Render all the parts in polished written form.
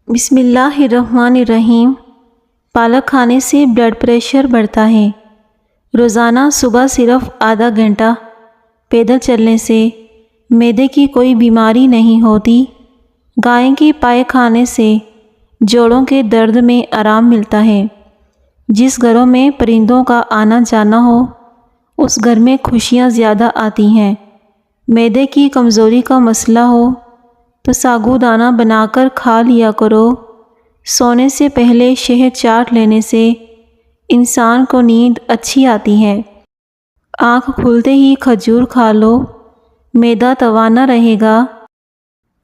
بسم اللہ الرحمن الرحیم۔ پالک کھانے سے بلڈ پریشر بڑھتا ہے۔ روزانہ صبح صرف آدھا گھنٹہ پیدل چلنے سے معدے کی کوئی بیماری نہیں ہوتی۔ گائے کے پائے کھانے سے جوڑوں کے درد میں آرام ملتا ہے۔ جس گھروں میں پرندوں کا آنا جانا ہو اس گھر میں خوشیاں زیادہ آتی ہیں۔ معدے کی کمزوری کا مسئلہ ہو تو ساگو دانہ بنا کر کھا لیا کرو۔ سونے سے پہلے شہد چاٹ لینے سے انسان کو نیند اچھی آتی ہے۔ آنکھ کھلتے ہی کھجور کھا لو، معدہ توانا رہے گا،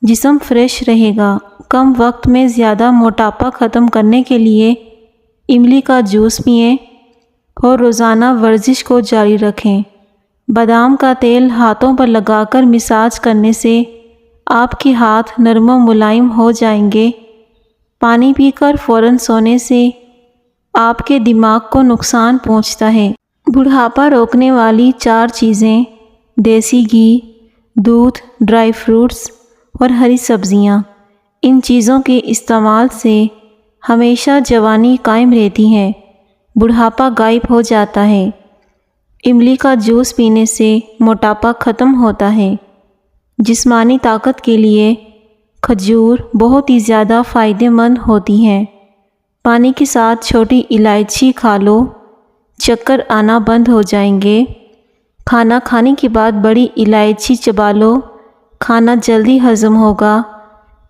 جسم فریش رہے گا۔ کم وقت میں زیادہ موٹاپا ختم کرنے کے لیے املی کا جوس پئیں اور روزانہ ورزش کو جاری رکھیں۔ بادام کا تیل ہاتھوں پر لگا کر مساج کرنے سے آپ کے ہاتھ نرم و ملائم ہو جائیں گے۔ پانی پی کر فوراً سونے سے آپ کے دماغ کو نقصان پہنچتا ہے۔ بڑھاپا روکنے والی 4 چیزیں: دیسی گھی، دودھ، ڈرائی فروٹس اور ہری سبزیاں۔ ان چیزوں کے استعمال سے ہمیشہ جوانی قائم رہتی ہے، بڑھاپا غائب ہو جاتا ہے۔ املی کا جوس پینے سے موٹاپا ختم ہوتا ہے۔ جسمانی طاقت کے لیے کھجور بہت ہی زیادہ فائدہ مند ہوتی ہیں۔ پانی کے ساتھ چھوٹی الائچی کھا لو، چکر آنا بند ہو جائیں گے۔ کھانا کھانے کے بعد بڑی الائچی چبا لو، کھانا جلدی ہضم ہوگا۔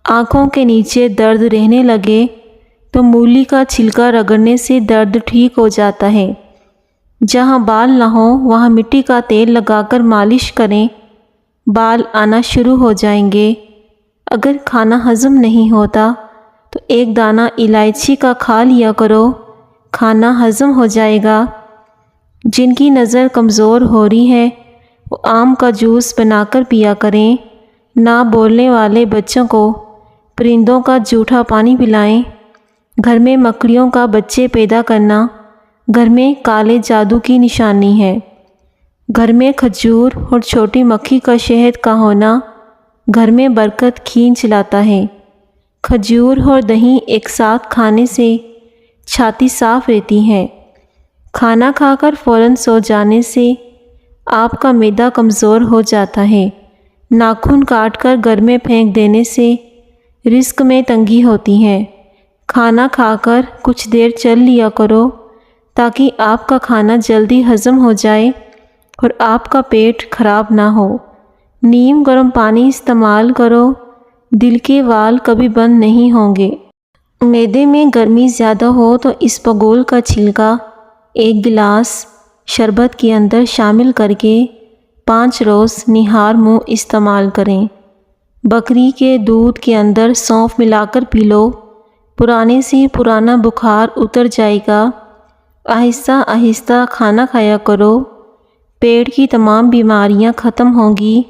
آنکھوں کے نیچے درد رہنے لگے تو مولی کا چھلکا رگڑنے سے درد ٹھیک ہو جاتا ہے۔ جہاں بال نہ ہو وہاں مٹی کا تیل لگا کر مالش کریں، بال آنا شروع ہو جائیں گے۔ اگر کھانا ہضم نہیں ہوتا تو ایک دانہ الائچی کا کھا لیا کرو، کھانا ہضم ہو جائے گا۔ جن کی نظر کمزور ہو رہی ہے وہ آم کا جوس بنا کر پیا کریں۔ نہ بولنے والے بچوں کو پرندوں کا جھوٹا پانی پلائیں۔ گھر میں مکڑیوں کا بچے پیدا کرنا گھر میں کالے جادو کی نشانی ہے۔ گھر میں کھجور اور چھوٹی مکھی کا شہد کا ہونا گھر میں برکت کھینچ لاتا ہے۔ کھجور اور دہی ایک ساتھ کھانے سے چھاتی صاف رہتی ہے۔ کھانا کھا کر فوراً سو جانے سے آپ کا معدہ کمزور ہو جاتا ہے۔ ناخن کاٹ کر گھر میں پھینک دینے سے رزق میں تنگی ہوتی ہے۔ کھانا کھا کر کچھ دیر چل لیا کرو تاکہ آپ کا کھانا جلدی ہضم ہو جائے اور آپ کا پیٹ خراب نہ ہو۔ نیم گرم پانی استعمال کرو، دل کے وال کبھی بند نہیں ہوں گے۔ معدے میں گرمی زیادہ ہو تو اسبگول کا چھلکا 1 گلاس شربت کے اندر شامل کر کے 5 روز نہار منہ استعمال کریں۔ بکری کے دودھ کے اندر سونف ملا کر پی لو، پرانے سے پرانا بخار اتر جائے گا۔ آہستہ آہستہ کھانا کھایا کرو، پیٹ کی تمام بیماریاں ختم ہوں گی۔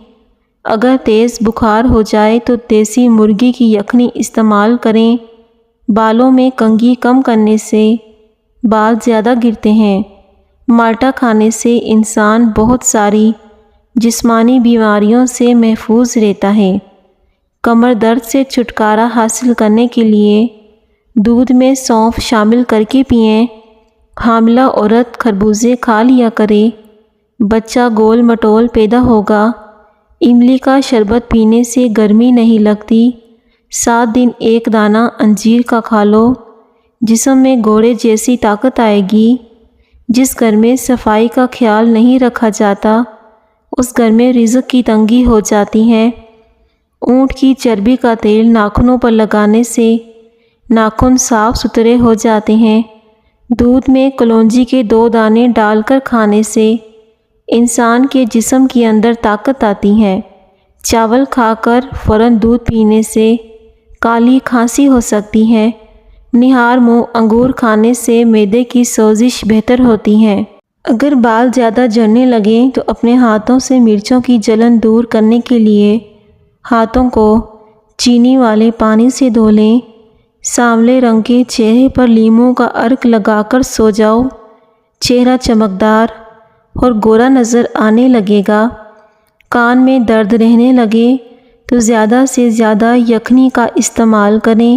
اگر تیز بخار ہو جائے تو دیسی مرغی کی یخنی استعمال کریں۔ بالوں میں کنگھی کم کرنے سے بال زیادہ گرتے ہیں۔ مالٹا کھانے سے انسان بہت ساری جسمانی بیماریوں سے محفوظ رہتا ہے۔ کمر درد سے چھٹکارا حاصل کرنے کے لیے دودھ میں سونف شامل کر کے پئیں۔ حاملہ عورت خربوزے کھا لیا کرے، بچہ گول مٹول پیدا ہوگا۔ املی کا شربت پینے سے گرمی نہیں لگتی۔ 7 دن 1 دانہ انجیر کا کھا لو، جسم میں گھوڑے جیسی طاقت آئے گی۔ جس گھر میں صفائی کا خیال نہیں رکھا جاتا اس گھر میں رزق کی تنگی ہو جاتی ہے۔ اونٹ کی چربی کا تیل ناخنوں پر لگانے سے ناخن صاف ستھرے ہو جاتے ہیں۔ دودھ میں کلونجی کے 2 دانے ڈال کر کھانے سے انسان کے جسم کے اندر طاقت آتی ہے۔ چاول کھا کر فوراً دودھ پینے سے کالی کھانسی ہو سکتی ہے۔ نہار منہ انگور کھانے سے معدے کی سوزش بہتر ہوتی ہے۔ اگر بال زیادہ جھڑنے لگیں تو اپنے ہاتھوں سے مرچوں کی جلن دور کرنے کے لیے ہاتھوں کو چینی والے پانی سے دھو لیں۔ سانولے رنگ کے چہرے پر لیموں کا عرق لگا کر سو جاؤ، چہرہ چمکدار اور گورا نظر آنے لگے گا۔ کان میں درد رہنے لگے تو زیادہ سے زیادہ یخنی کا استعمال کریں۔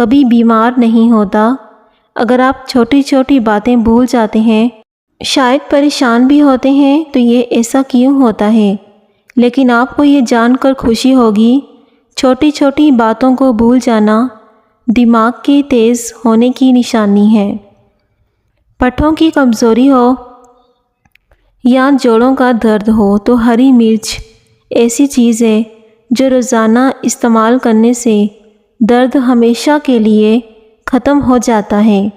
کبھی بیمار نہیں ہوتا۔ اگر آپ چھوٹی چھوٹی باتیں بھول جاتے ہیں، شاید پریشان بھی ہوتے ہیں تو یہ ایسا کیوں ہوتا ہے، لیکن آپ کو یہ جان کر خوشی ہوگی چھوٹی چھوٹی باتوں کو بھول جانا دماغ کے تیز ہونے کی نشانی ہے۔ پٹھوں کی کمزوری ہو یا جوڑوں کا درد ہو تو ہری مرچ ایسی چیز ہے جو روزانہ استعمال کرنے سے درد ہمیشہ کے لیے ختم ہو جاتا ہے۔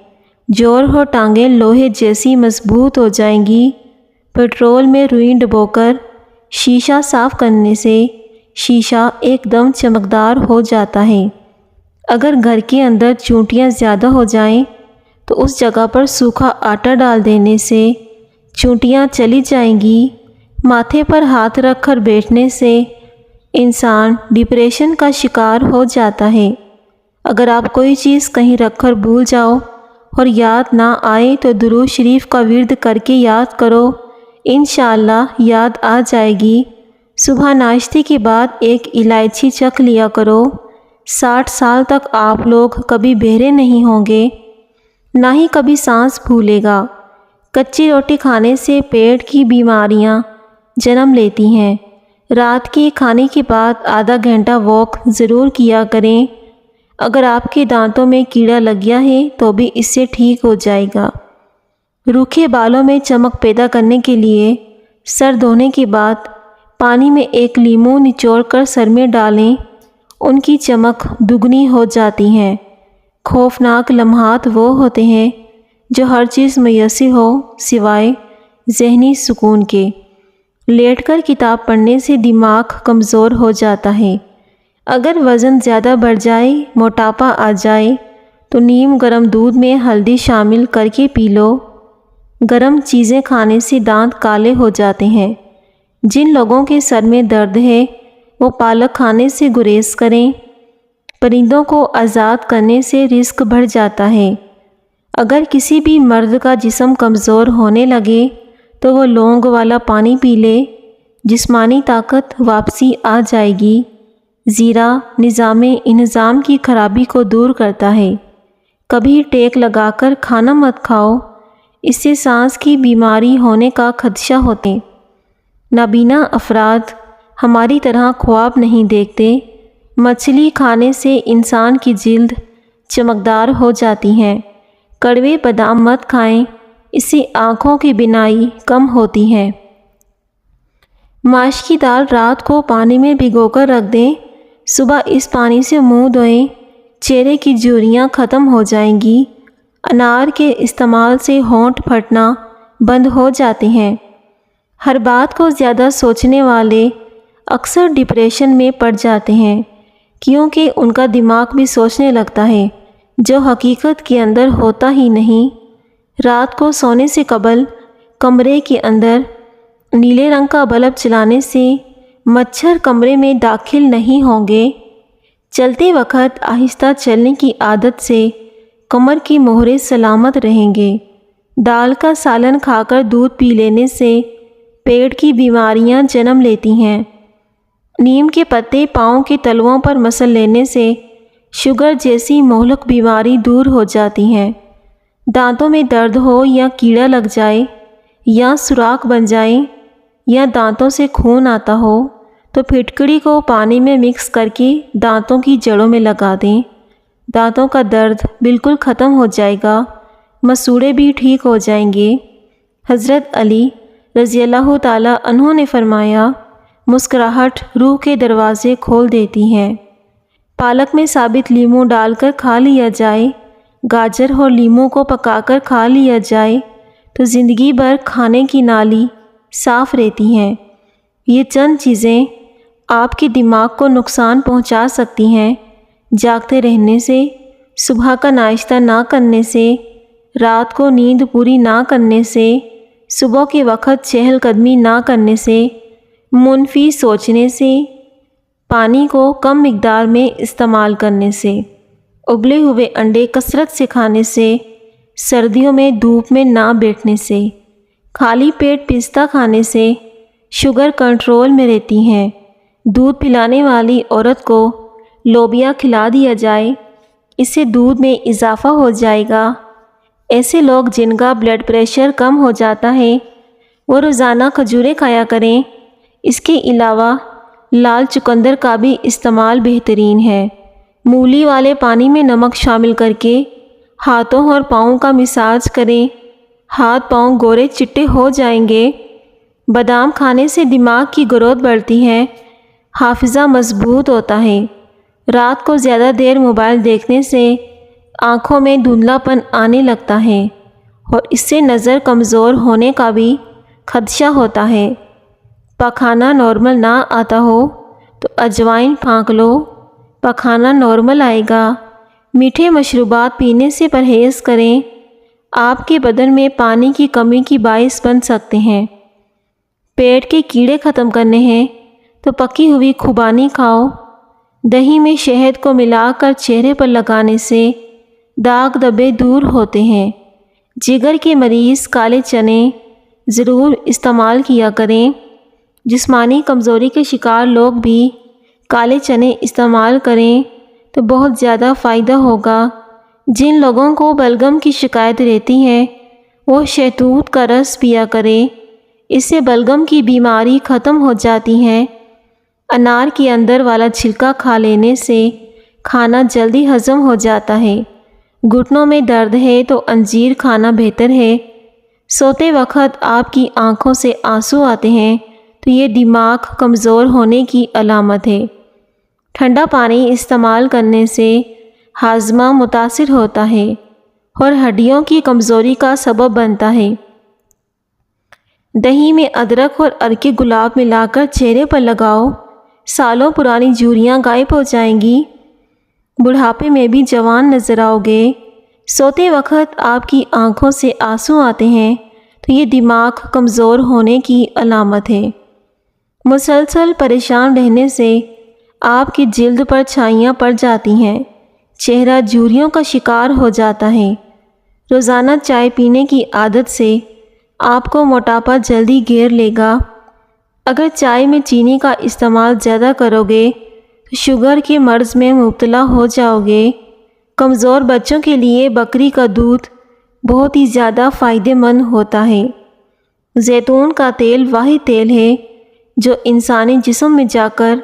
جوڑ ہو ٹانگیں لوہے جیسی مضبوط ہو جائیں گی۔ پیٹرول میں روئی ڈبو کر شیشہ صاف کرنے سے شیشہ ایک دم چمکدار ہو جاتا ہے۔ اگر گھر کے اندر چونٹیاں زیادہ ہو جائیں تو اس جگہ پر سوکھا آٹا ڈال دینے سے چونٹیاں چلی جائیں گی۔ ماتھے پر ہاتھ رکھ کر بیٹھنے سے انسان ڈپریشن کا شکار ہو جاتا ہے۔ اگر آپ کوئی چیز کہیں رکھ کر بھول جاؤ اور یاد نہ آئے تو درود شریف کا ورد کر کے یاد کرو، انشاءاللہ یاد آ جائے گی۔ صبح ناشتے کے بعد ایک الائچی چکھ لیا کرو۔ 60 سال تک آپ لوگ کبھی بہرے نہیں ہوں گے، نہ ہی کبھی سانس پھولے گا۔ کچی روٹی کھانے سے پیٹ کی بیماریاں جنم لیتی ہیں۔ رات کے کھانے کے بعد آدھا گھنٹہ واک ضرور کیا کریں۔ اگر آپ کے دانتوں میں کیڑا لگ گیا ہے تو بھی اس سے ٹھیک ہو جائے گا۔ روکھے بالوں میں چمک پیدا کرنے کے لیے سر دھونے کے بعد پانی میں ایک لیموں نچوڑ کر سر میں ڈالیں، ان کی چمک دگنی ہو جاتی ہے۔ خوفناک لمحات وہ ہوتے ہیں جو ہر چیز میسر ہو سوائے ذہنی سکون کے۔ لیٹ کر کتاب پڑھنے سے دماغ کمزور ہو جاتا ہے۔ اگر وزن زیادہ بڑھ جائے، موٹاپا آ جائے تو نیم گرم دودھ میں ہلدی شامل کر کے پی لو۔ گرم چیزیں کھانے سے دانت کالے ہو جاتے ہیں۔ جن لوگوں کے سر میں درد ہے وہ پالک کھانے سے گریز کریں۔ پرندوں کو آزاد کرنے سے رزق بڑھ جاتا ہے۔ اگر کسی بھی مرد کا جسم کمزور ہونے لگے تو وہ لونگ والا پانی پی لے، جسمانی طاقت واپسی آ جائے گی۔ زیرہ نظام انہضام کی خرابی کو دور کرتا ہے۔ کبھی ٹیک لگا کر کھانا مت کھاؤ، اس سے سانس کی بیماری ہونے کا خدشہ ہوتے۔ نابینا افراد ہماری طرح خواب نہیں دیکھتے۔ مچھلی کھانے سے انسان کی جلد چمکدار ہو جاتی ہے۔ کڑوے بادام مت کھائیں، اس سے آنکھوں کی بینائی کم ہوتی ہے۔ ماش کی دال رات کو پانی میں بھگو کر رکھ دیں، صبح اس پانی سے منہ دھوئیں، چہرے کی جھریاں ختم ہو جائیں گی۔ انار کے استعمال سے ہونٹ پھٹنا بند ہو جاتے ہیں۔ ہر بات کو زیادہ سوچنے والے اکثر ڈپریشن میں پڑ جاتے ہیں، کیونکہ ان کا دماغ بھی سوچنے لگتا ہے جو حقیقت کے اندر ہوتا ہی نہیں۔ رات کو سونے سے قبل کمرے کے اندر نیلے رنگ کا بلب جلانے سے مچھر کمرے میں داخل نہیں ہوں گے۔ چلتے وقت آہستہ چلنے کی عادت سے کمر کی مہرے سلامت رہیں گے۔ دال کا سالن کھا کر دودھ پی لینے سے پیٹ کی بیماریاں جنم لیتی ہیں۔ نیم کے پتے پاؤں کے تلوؤں پر مسل لینے سے شوگر جیسی مہلک بیماری دور ہو جاتی ہے۔ دانتوں میں درد ہو یا کیڑا لگ جائے یا سوراخ بن جائیں یا دانتوں سے خون آتا ہو تو پھٹکڑی کو پانی میں مکس کر کے دانتوں کی جڑوں میں لگا دیں۔ دانتوں کا درد بالکل ختم ہو جائے گا، مسوڑے بھی ٹھیک ہو جائیں گے۔ حضرت علی رضی اللہ تعالیٰ عنہ نے فرمایا، مسکراہٹ روح کے دروازے کھول دیتی ہے۔ پالک میں ثابت لیموں ڈال کر کھا لیا جائے، گاجر اور لیموں کو پکا کر کھا لیا جائے تو زندگی بھر کھانے کی نالی صاف رہتی ہے۔ یہ چند چیزیں آپ کے دماغ کو نقصان پہنچا سکتی ہیں۔ جاگتے رہنے سے، صبح کا ناشتہ نہ کرنے سے، رات کو نیند پوری نہ کرنے سے، صبح کے وقت چہل قدمی نہ کرنے سے، منفی سوچنے سے، پانی کو کم مقدار میں استعمال کرنے سے، ابلے ہوئے انڈے کثرت سے کھانے سے، سردیوں میں دھوپ میں نہ بیٹھنے سے، خالی پیٹ پستہ کھانے سے شوگر کنٹرول میں رہتی ہے۔ دودھ پلانے والی عورت کو لوبیا کھلا دیا جائے اس سے دودھ میں اضافہ ہو جائے گا۔ ایسے لوگ جن کا بلڈ پریشر کم ہو جاتا ہے وہ روزانہ کھجوریں کھایا کریں۔ اس کے علاوہ لال چقندر کا بھی استعمال بہترین ہے۔ مولی والے پانی میں نمک شامل کر کے ہاتھوں اور پاؤں کا مساج کریں، ہاتھ پاؤں گورے چٹے ہو جائیں گے۔ بادام کھانے سے دماغ کی گروتھ بڑھتی ہے، حافظہ مضبوط ہوتا ہے۔ رات کو زیادہ دیر موبائل دیکھنے سے آنکھوں میں دھندلا پن آنے لگتا ہے اور اس سے نظر کمزور ہونے کا بھی خدشہ ہوتا ہے۔ پخانہ نارمل نہ آتا ہو تو اجوائن پھانک لو، پخانہ نارمل آئے گا۔ میٹھے مشروبات پینے سے پرہیز کریں، آپ کے بدن میں پانی کی کمی کی باعث بن سکتے ہیں۔ پیٹ کے کیڑے ختم کرنے ہیں تو پکی ہوئی خوبانی کھاؤ۔ دہی میں شہد کو ملا کر چہرے پر لگانے سے داغ دھبے دور ہوتے ہیں۔ جگر کے مریض کالے چنے ضرور استعمال کیا کریں۔ جسمانی کمزوری کے شکار لوگ بھی کالے چنے استعمال کریں تو بہت زیادہ فائدہ ہوگا۔ جن لوگوں کو بلغم کی شکایت رہتی ہے وہ شہتوت کا رس پیا کریں، اس سے بلغم کی بیماری ختم ہو جاتی ہے۔ انار کے اندر والا چھلکا کھا لینے سے کھانا جلدی ہضم ہو جاتا ہے۔ گھٹنوں میں درد ہے تو انجیر کھانا بہتر ہے۔ سوتے وقت آپ کی آنکھوں سے آنسو آتے ہیں تو یہ دماغ کمزور ہونے کی علامت ہے۔ ٹھنڈا پانی استعمال کرنے سے ہاضمہ متاثر ہوتا ہے اور ہڈیوں کی کمزوری کا سبب بنتا ہے۔ دہی میں ادرک اور عرق گلاب ملا کر چہرے پر لگاؤ، سالوں پرانی جھریاں غائب ہو جائیں گی، بڑھاپے میں بھی جوان نظر آؤ گے۔ سوتے وقت آپ کی آنکھوں سے آنسو آتے ہیں تو یہ دماغ کمزور ہونے کی علامت ہے۔ مسلسل پریشان رہنے سے آپ کی جلد پر چھائیاں پڑ جاتی ہیں، چہرہ جھریوں کا شکار ہو جاتا ہے۔ روزانہ چائے پینے کی عادت سے آپ کو موٹاپا جلدی گھیر لے گا۔ اگر چائے میں چینی کا استعمال زیادہ کرو گے تو شوگر کے مرض میں مبتلا ہو جاؤ گے۔ کمزور بچوں کے لیے بکری کا دودھ بہت ہی زیادہ فائدہ مند ہوتا ہے۔ زیتون کا تیل واحد تیل ہے جو انسانی جسم میں جا کر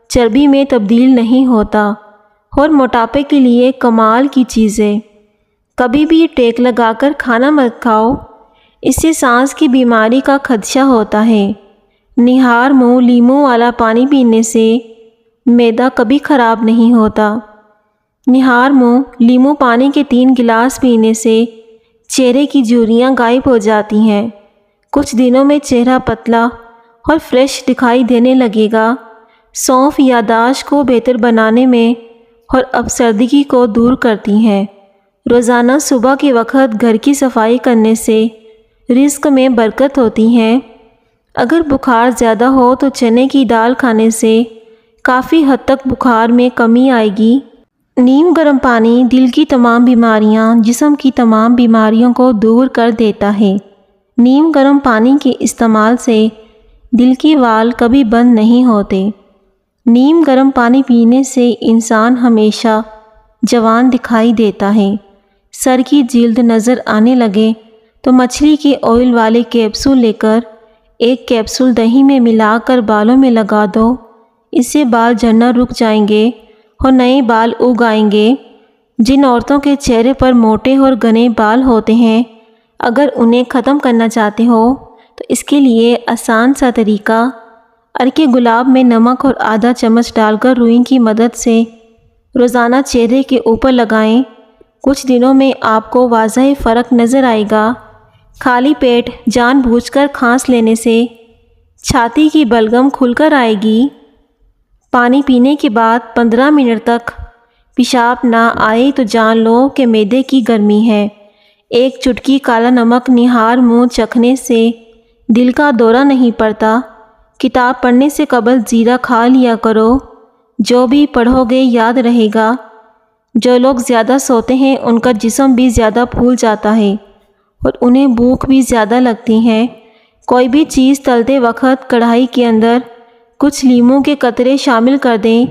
چربی میں تبدیل نہیں ہوتا اور موٹاپے کے لیے کمال کی چیز ہے۔ کبھی بھی ٹیک لگا کر کھانا مت کھاؤ، اس سے سانس کی بیماری کا خدشہ ہوتا ہے۔ نہار منہ لیموں والا پانی پینے سے معدہ کبھی خراب نہیں ہوتا۔ نہار منہ لیموں پانی کے 3 گلاس پینے سے چہرے کی جھریاں غائب ہو جاتی ہیں۔ کچھ دنوں میں چہرہ پتلا اور فریش دکھائی دینے لگے گا۔ سونف یادداشت کو بہتر بنانے میں اور افسردگی کو دور کرتی ہیں۔ روزانہ صبح کے وقت گھر کی صفائی کرنے سے رزق میں برکت ہوتی ہے۔ اگر بخار زیادہ ہو تو چنے کی دال کھانے سے کافی حد تک بخار میں کمی آئے گی۔ نیم گرم پانی دل کی تمام بیماریاں، جسم کی تمام بیماریوں کو دور کر دیتا ہے۔ نیم گرم پانی کے استعمال سے دل کے وال کبھی بند نہیں ہوتے۔ نیم گرم پانی پینے سے انسان ہمیشہ جوان دکھائی دیتا ہے۔ سر کی جلد نظر آنے لگے تو مچھلی کے آئل والے کیپسول لے کر 1 کیپسول دہی میں ملا کر بالوں میں لگا دو، اس سے بال جھڑنا رک جائیں گے اور نئے بال اگ آئیں گے۔ جن عورتوں کے چہرے پر موٹے اور گھنے بال ہوتے ہیں، اگر انہیں ختم کرنا چاہتے ہو تو اس کے لیے آسان سا طریقہ، عرق گلاب میں نمک اور آدھا چمچ ڈال کر روئی کی مدد سے روزانہ چہرے کے اوپر لگائیں۔ کچھ دنوں میں آپ کو واضح فرق نظر آئے گا۔ خالی پیٹ جان بوجھ کر کھانس لینے سے چھاتی کی بلغم کھل کر آئے گی۔ پانی پینے کے بعد 15 منٹ تک پیشاب نہ آئے تو جان لو کہ معدے کی گرمی ہے۔ 1 چٹکی کالا نمک نہار منہ چکھنے سے دل کا دورہ نہیں پڑتا۔ کتاب پڑھنے سے قبل زیرہ کھا لیا کرو، جو بھی پڑھو گے یاد رہے گا۔ جو لوگ زیادہ سوتے ہیں ان کا جسم بھی زیادہ پھول جاتا ہے اور انہیں بھوک بھی زیادہ لگتی ہے۔ کوئی بھی چیز تلتے وقت کڑھائی کے اندر کچھ لیموں کے قطرے شامل کر دیں،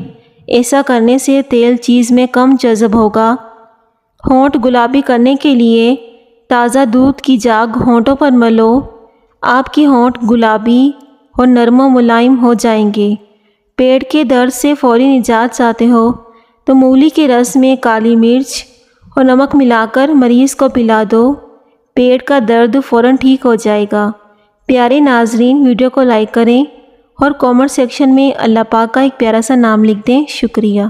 ایسا کرنے سے تیل چیز میں کم جذب ہوگا ہونٹ گلابی کرنے کے لیے تازہ دودھ کی جاگ ہونٹوں پر ملو، آپ کی ہونٹ گلابی اور نرم و ملائم ہو جائیں گے۔ پیٹ کے درد سے فوری نجات چاہتے ہو تو مولی کے رس میں کالی مرچ اور نمک ملا کر مریض کو پلا دو، پیٹ کا درد فوراً ٹھیک ہو جائے گا۔ پیارے ناظرین، ویڈیو کو لائک کریں اور کامنٹ سیکشن میں اللہ پاک کا ایک پیارا سا نام لکھ دیں۔ شکریہ۔